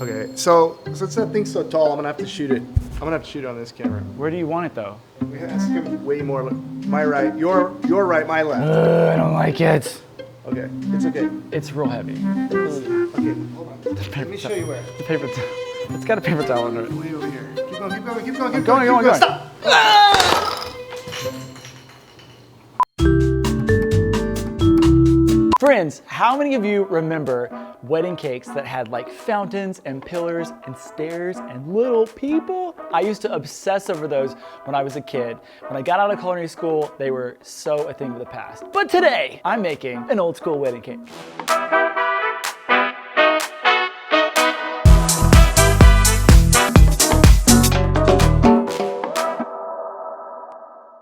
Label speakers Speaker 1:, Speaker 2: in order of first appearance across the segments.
Speaker 1: Okay, so since that thing's so tall, I'm gonna have to shoot it. I'm gonna have to shoot it on this camera.
Speaker 2: Where do you want it though?
Speaker 1: It's gonna be way more. My right, your right, my left.
Speaker 2: I don't like it.
Speaker 1: Okay, it's okay.
Speaker 2: It's real heavy.
Speaker 1: Okay, hold on. Let me show you where.
Speaker 2: The paper towel. It's got a paper towel under it.
Speaker 1: Way over here. Keep going, keep going, keep going, keep
Speaker 2: Going.
Speaker 1: going. Stop!
Speaker 2: Friends, how many of you remember wedding cakes that had like fountains and pillars and stairs and little people? I used to obsess over those when I was a kid. When I got out of culinary school, they were so a thing of the past. But today, I'm making an old school wedding cake.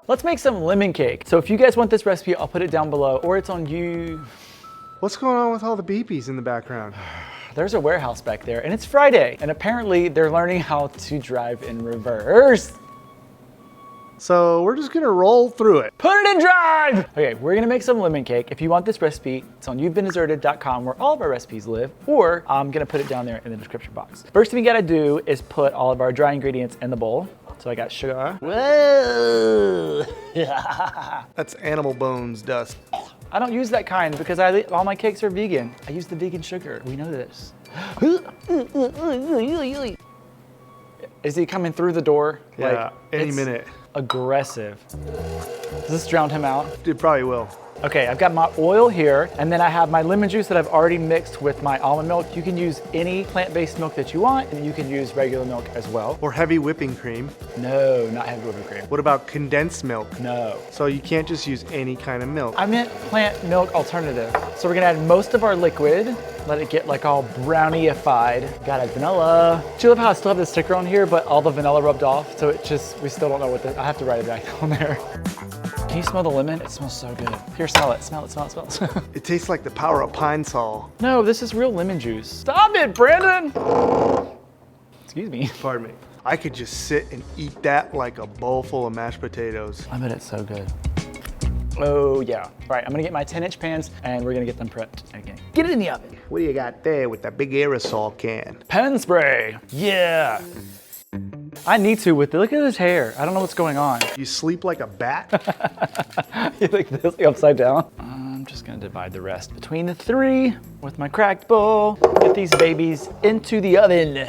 Speaker 2: Let's make some lemon cake. So if you guys want this recipe, I'll put it down below, or it's on you.
Speaker 1: What's going on with all the beepies in the background?
Speaker 2: There's a warehouse back there, and it's Friday, and apparently they're learning how to drive in reverse.
Speaker 1: So we're just gonna roll through it.
Speaker 2: Put it in drive! Okay, we're gonna make some lemon cake. If you want this recipe, it's on you'vebeendeserted.com where all of our recipes live, or I'm gonna put it down there in the description box. First thing you gotta do is put all of our dry ingredients in the bowl. So I got sugar. Whoa!
Speaker 1: That's animal bones dust.
Speaker 2: I don't use that kind because all my cakes are vegan. I use the vegan sugar. We know this. Is he coming through the door?
Speaker 1: Yeah,
Speaker 2: like,
Speaker 1: any minute.
Speaker 2: Aggressive. Does this drown him out?
Speaker 1: It probably will.
Speaker 2: Okay, I've got my oil here, and then I have my lemon juice that I've already mixed with my almond milk. You can use any plant-based milk that you want, and you can use regular milk as well.
Speaker 1: Or heavy whipping cream.
Speaker 2: No, not heavy whipping cream.
Speaker 1: What about condensed milk?
Speaker 2: No.
Speaker 1: So you can't just use any kind of milk.
Speaker 2: I meant plant milk alternative. So we're gonna add most of our liquid, let it get like all brownie-ified. Got a vanilla. Do you love how I still have the sticker on here, but all the vanilla rubbed off? So it just, we still don't know what I have to write it back on there. Can you smell the lemon? It smells so good. Here, smell it, smell it, smell it, smell it.
Speaker 1: It tastes like the power of Pine Sol.
Speaker 2: No, this is real lemon juice. Stop it, Brandon! Excuse me.
Speaker 1: Pardon me. I could just sit and eat that like a bowl full of mashed potatoes.
Speaker 2: I bet it's so good. Oh yeah. All right, I'm gonna get my 10-inch pans and we're gonna get them prepped again. Get it in the oven.
Speaker 1: What do you got there with the big aerosol can?
Speaker 2: Pen spray, yeah. I need to with look at his hair. I don't know what's going on.
Speaker 1: You sleep like a bat?
Speaker 2: You like this, like upside down? I'm just gonna divide the rest between the three with my cracked bowl. Get these babies into the oven.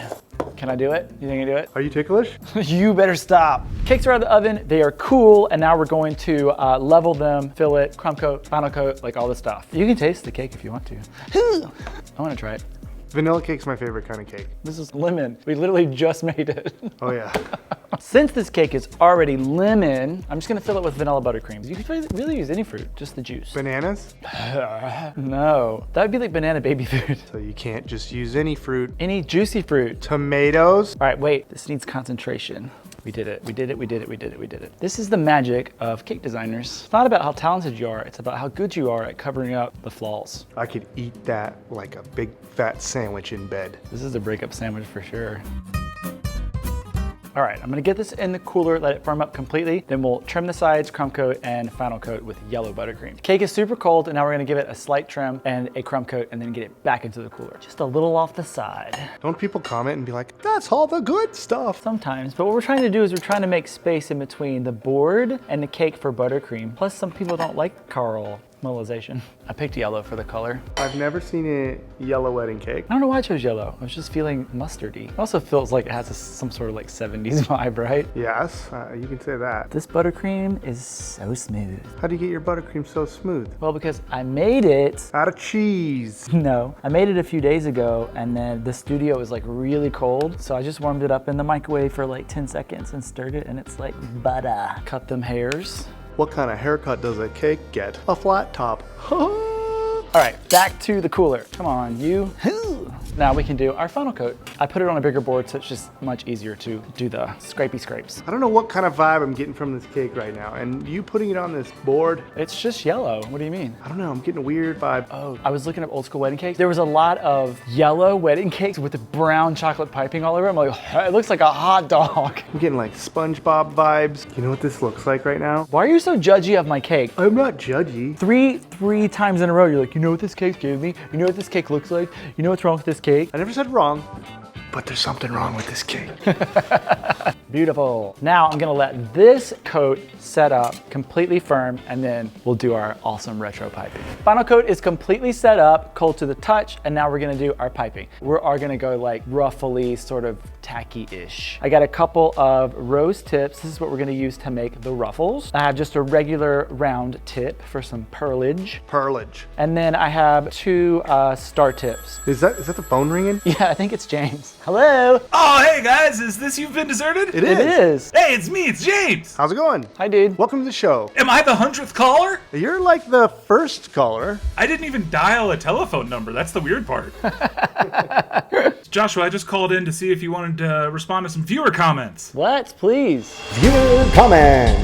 Speaker 2: Can I do it? You think I can do it?
Speaker 1: Are you ticklish?
Speaker 2: You better stop. Cakes are out of the oven, they are cool, and now we're going to level them, fill it, crumb coat, final coat, like all this stuff. You can taste the cake if you want to. I wanna try it.
Speaker 1: Vanilla cake's my favorite kind of cake.
Speaker 2: This is lemon. We literally just made it.
Speaker 1: Oh yeah.
Speaker 2: Since this cake is already lemon, I'm just gonna fill it with vanilla buttercream. You could really use any fruit, just the juice.
Speaker 1: Bananas?
Speaker 2: No, that would be like banana baby food.
Speaker 1: So you can't just use any fruit.
Speaker 2: Any juicy fruit.
Speaker 1: Tomatoes?
Speaker 2: All right, wait, this needs concentration. We did it, we did it, we did it, we did it, we did it. This is the magic of cake designers. It's not about how talented you are, it's about how good you are at covering up the flaws.
Speaker 1: I could eat that like a big fat sandwich in bed.
Speaker 2: This is a breakup sandwich for sure. All right, I'm gonna get this in the cooler, let it firm up completely. Then we'll trim the sides, crumb coat, and final coat with yellow buttercream. Cake is super cold, and now we're gonna give it a slight trim and a crumb coat, and then get it back into the cooler. Just a little off the side.
Speaker 1: Don't people comment and be like, that's all the good stuff?
Speaker 2: Sometimes, but what we're trying to do is we're trying to make space in between the board and the cake for buttercream. Plus, some people don't like caramelization. I picked yellow for the color.
Speaker 1: I've never seen a yellow wedding cake.
Speaker 2: I don't know why I chose yellow. I was just feeling mustardy. It also feels like it has some sort of like 70s vibe, right?
Speaker 1: Yes, you can say that.
Speaker 2: This buttercream is so smooth.
Speaker 1: How do you get your buttercream so smooth?
Speaker 2: Well, because I made it.
Speaker 1: Out of cheese.
Speaker 2: No, I made it a few days ago and then the studio was like really cold. So I just warmed it up in the microwave for like 10 seconds and stirred it and it's like butter. Cut them hairs.
Speaker 1: What kind of haircut does a cake get? A flat top.
Speaker 2: All right, back to the cooler. Come on, you. Now we can do our final coat. I put it on a bigger board so it's just much easier to do the scrapey scrapes.
Speaker 1: I don't know what kind of vibe I'm getting from this cake right now. And you putting it on this board.
Speaker 2: It's just yellow. What do you mean?
Speaker 1: I don't know, I'm getting a weird vibe.
Speaker 2: Oh, I was looking up old school wedding cakes. There was a lot of yellow wedding cakes with the brown chocolate piping all over them. I'm like, it looks like a hot dog.
Speaker 1: I'm getting like SpongeBob vibes. You know what this looks like right now?
Speaker 2: Why are you so judgy of my cake?
Speaker 1: I'm not judgy.
Speaker 2: Three times in a row, you're like, you know what this cake gave me? You know what this cake looks like? You know what's wrong with this cake?
Speaker 1: I never said wrong. But there's something wrong with this cake.
Speaker 2: Beautiful. Now I'm gonna let this coat set up completely firm, and then we'll do our awesome retro piping. Final coat is completely set up, cold to the touch, and now we're gonna do our piping. We are gonna go like ruffly, sort of tacky-ish. I got a couple of rose tips. This is what we're gonna use to make the ruffles. I have just a regular round tip for some pearlage.
Speaker 1: Pearlage.
Speaker 2: And then I have two star tips.
Speaker 1: Is that the phone ringing?
Speaker 2: Yeah, I think it's James. Hello?
Speaker 3: Oh, hey guys, is this You've Been Deserted?
Speaker 1: It is.
Speaker 2: It is.
Speaker 3: Hey, it's me, it's James.
Speaker 1: How's it going?
Speaker 2: Hi, dude.
Speaker 1: Welcome to the show.
Speaker 3: Am I the 100th caller?
Speaker 1: You're like the first caller.
Speaker 3: I didn't even dial a telephone number. That's the weird part. Joshua, I just called in to see if you wanted to respond to some viewer comments.
Speaker 2: Let's please.
Speaker 1: Viewer comment.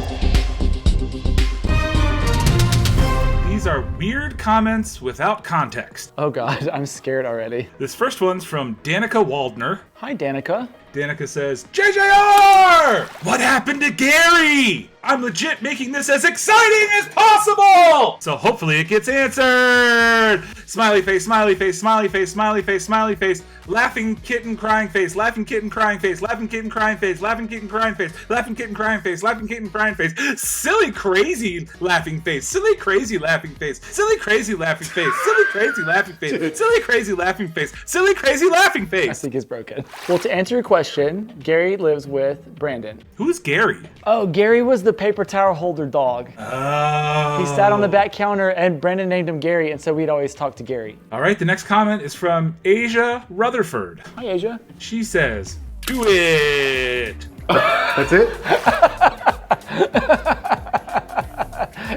Speaker 3: These are weird comments without context.
Speaker 2: Oh God, I'm scared already.
Speaker 3: This first one's from Danica Waldner.
Speaker 2: Hi, Danica.
Speaker 3: Danica says, JJR! What happened to Gary? I'm legit making this as exciting as possible! So hopefully it gets answered! Smiley face, smiley face, smiley face, smiley face, smiley face, laughing kitten crying face, laughing kitten crying face, laughing kitten crying face, laughing kitten crying face, laughing kitten crying face, laughing kitten crying face, silly crazy laughing face, silly crazy laughing face, silly crazy laughing face, silly crazy laughing face, silly crazy laughing face, silly crazy laughing
Speaker 2: I
Speaker 3: face.
Speaker 2: think it's broken. Well, to answer your question, Gary lives with Brandon.
Speaker 3: Who's Gary?
Speaker 2: Oh, Gary was the paper towel holder dog.
Speaker 3: Oh.
Speaker 2: He sat on the back counter and Brandon named him Gary, and so we'd always talk to Gary.
Speaker 3: All right, the next comment is from Asia Rutherford.
Speaker 2: Hi, Asia.
Speaker 3: She says, do it.
Speaker 1: That's it?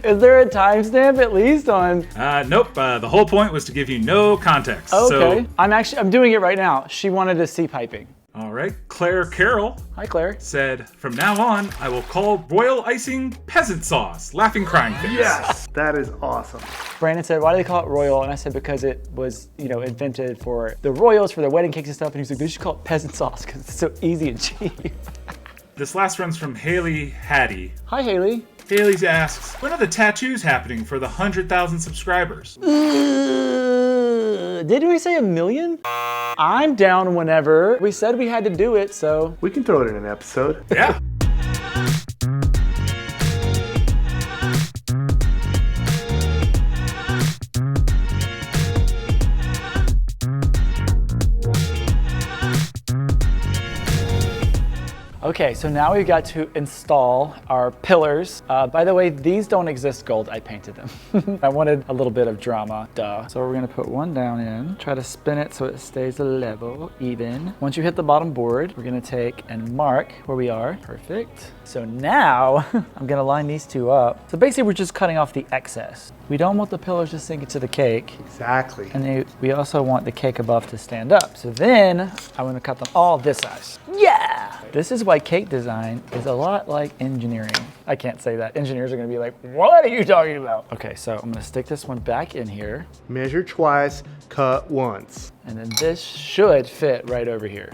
Speaker 2: Is there a timestamp at least on?
Speaker 3: Nope, the whole point was to give you no context.
Speaker 2: Okay.
Speaker 3: So,
Speaker 2: I'm doing it right now. She wanted to see piping.
Speaker 3: all right, Claire Carroll
Speaker 2: Hi, Claire.
Speaker 3: said, from now on, I will call royal icing peasant sauce, laughing crying face.
Speaker 1: Yes. That is awesome.
Speaker 2: Brandon said, why do they call it royal? And I said, because it was, invented for the royals, for their wedding cakes and stuff. And he was like, they should call it peasant sauce because it's so easy and cheap.
Speaker 3: This last one's from Haley Hattie.
Speaker 2: Hi, Haley.
Speaker 3: Haley asks, when are the tattoos happening for the 100,000 subscribers?
Speaker 2: Did we say 1 million? I'm down whenever. We said we had to do it, so.
Speaker 1: We can throw it in an episode.
Speaker 3: Yeah.
Speaker 2: Okay, so now we've got to install our pillars. By the way, these don't exist gold, I painted them. I wanted a little bit of drama, duh. So we're gonna put one down in, try to spin it so it stays level, even. Once you hit the bottom board, we're gonna take and mark where we are. Perfect. So now, I'm gonna line these two up. So basically we're just cutting off the excess. We don't want the pillars to sink into the cake.
Speaker 1: Exactly.
Speaker 2: And we also want the cake above to stand up. So then, I'm gonna cut them all this size. Yeah! This is why cake design is a lot like engineering. I can't say that. Engineers are gonna be like, what are you talking about? Okay, so I'm gonna stick this one back in here.
Speaker 1: Measure twice, cut once.
Speaker 2: And then this should fit right over here.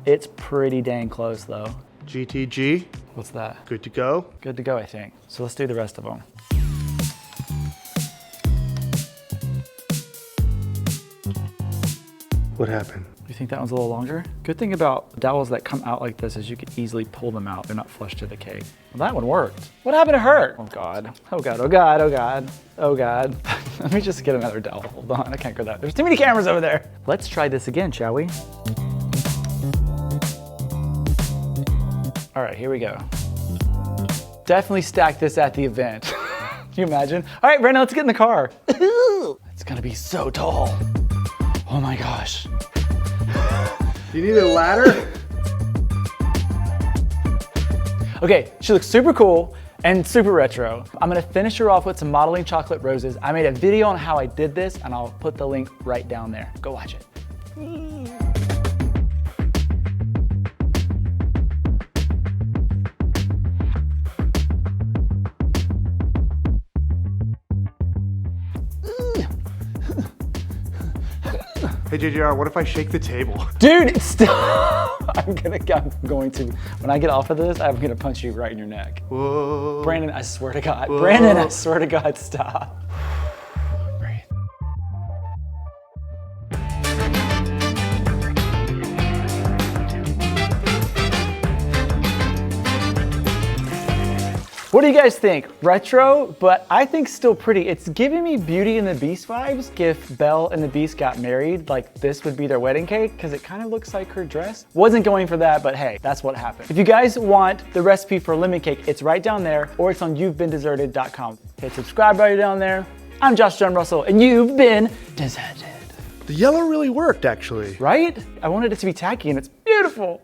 Speaker 2: It's pretty dang close though.
Speaker 1: GTG,
Speaker 2: What's that?
Speaker 1: good to go.
Speaker 2: Good to go, I think. So let's do the rest of them.
Speaker 1: What happened?
Speaker 2: You think that one's a little longer? Good thing about dowels that come out like this is you can easily pull them out. They're not flush to the cake. Well, that one worked. What happened to her? Oh God, oh God, oh God, oh God, oh God. Let me just get another dowel. Hold on, I can't go that. There's too many cameras over there. Let's try this again, shall we? All right, here we go. Definitely stack this at the event. Can you imagine? All right, Brandon, let's get in the car. It's gonna be so tall. Oh my gosh.
Speaker 1: You need a ladder?
Speaker 2: Okay, she looks super cool and super retro. I'm gonna finish her off with some modeling chocolate roses. I made a video on how I did this and I'll put the link right down there. Go watch it.
Speaker 1: Hey JJR, what if I shake the table?
Speaker 2: Dude, stop! I'm going to, when I get off of this, I'm gonna punch you right in your neck.
Speaker 1: Whoa.
Speaker 2: Brandon, I swear to God.
Speaker 1: Whoa.
Speaker 2: Brandon, I swear to God, stop. Breathe. What do you guys think? Retro, but I think still pretty. It's giving me Beauty and the Beast vibes. If Belle and the Beast got married, like this would be their wedding cake because it kind of looks like her dress. Wasn't going for that, but hey, that's what happened. If you guys want the recipe for lemon cake, it's right down there, or it's on you'vebeenddeserted.com. Hit subscribe right down there. I'm Josh John Russell, and you've been deserted.
Speaker 1: The yellow really worked, actually.
Speaker 2: Right? I wanted it to be tacky, and it's beautiful.